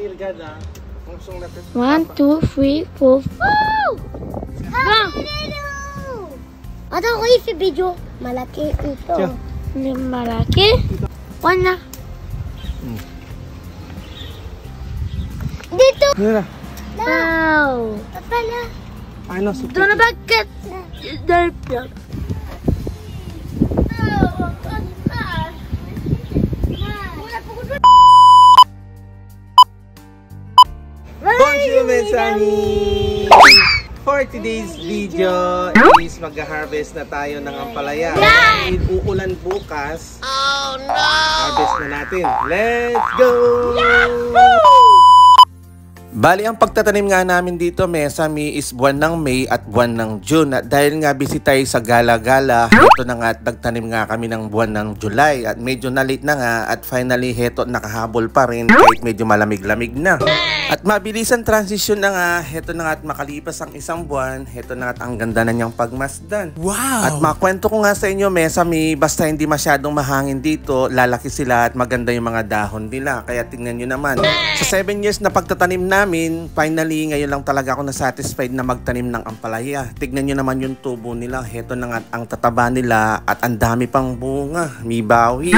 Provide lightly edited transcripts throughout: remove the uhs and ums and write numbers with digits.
1, 2, 3, 4, 5. Ano ko yung video? Malaki ito. Malaki? 1 na. Dito! Wow! Papala. Ano? Ito na bakit? Bonjour, Mensani! For today's video is mag-harvest na tayo ng ampalaya. Dahil uulan bukas, harvest na natin. Let's go! Bali, ang pagtatanim nga namin dito, Mesami, is buwan ng May at buwan ng June. At dahil nga busy tayo sa gala-gala, heto na nga at nagtanim nga kami ng buwan ng July. At medyo na-late na nga at finally heto nakahabol pa rin kahit medyo malamig-lamig na. At mabilisan transition na nga, heto na nga at makalipas ang isang buwan, heto na nga at ang ganda na niyang pagmasdan. Wow! At makwento ko nga sa inyo, Mesami, basta hindi masyadong mahangin dito, lalaki sila at maganda yung mga dahon nila. Kaya tingnan nyo naman. Sa 7 years na pagtatanim namin, finally, ngayon lang talaga ako na-satisfied na magtanim ng ampalaya. Tignan nyo naman yung tubo nila. Heto na nga ang tataba nila at ang dami pang bunga. May bawi.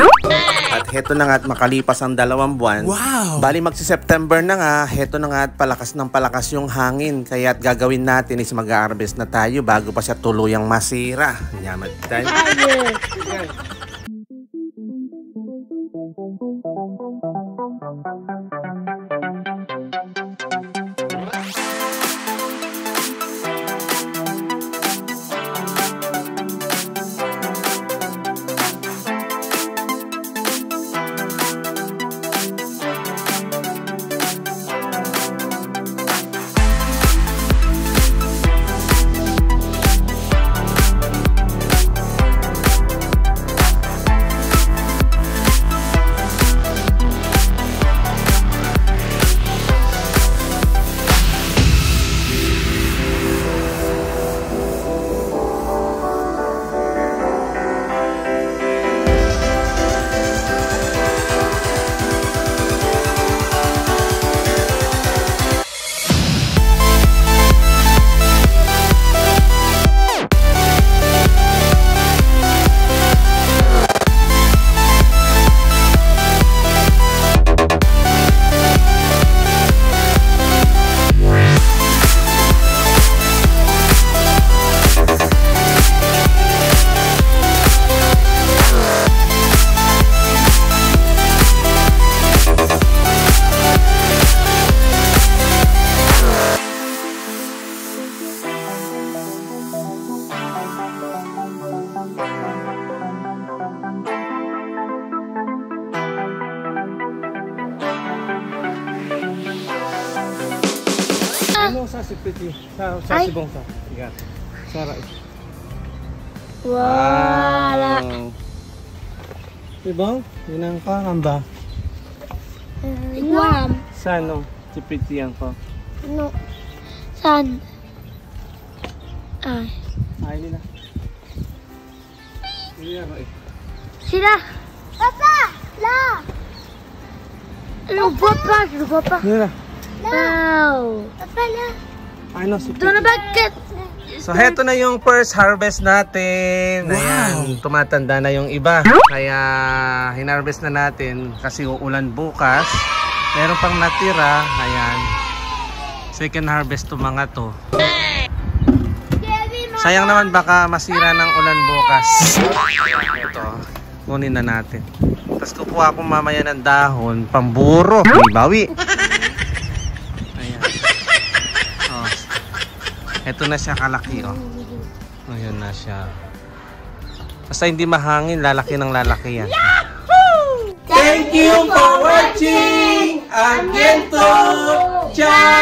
At heto na nga at makalipas ang 2 buwan. Wow! Bali magsi-September na nga, heto na nga at palakas ng palakas yung hangin. Kaya at gagawin natin is mag-harvest na tayo bago pa siya tuluyang masira. Yaman tayo. Ano sa sipiti? Sa sibong sa. Igat. Sara. Wow! Sibong? Yun ang kakamba. Iguam. Sano? Sipiti yan ko. Ano? Saan? Ay. Ay nila. Hindi ako eh. Sila! Papa! La! Lupa pa! Lupa pa! Nila. Wow! Papala. Ano sipiti? Ito na bakit? So heto na yung first harvest natin. Wow. Ayan, tumatanda na yung iba. Kaya hinarvest na natin kasi uulan bukas. Meron pang natira. Ayan. Second harvest to mga to. Sayang naman baka masira ng ulan bukas. Ito. Kunin na natin. Tapos kukuha ko mamaya ng dahon. Pamburo. May bawi. Ito na siya kalaki, oh. Ayan na siya. Basta hindi mahangin, lalaki ng lalaki yan. Yahoo! Thank you for watching! Again to! Ciao!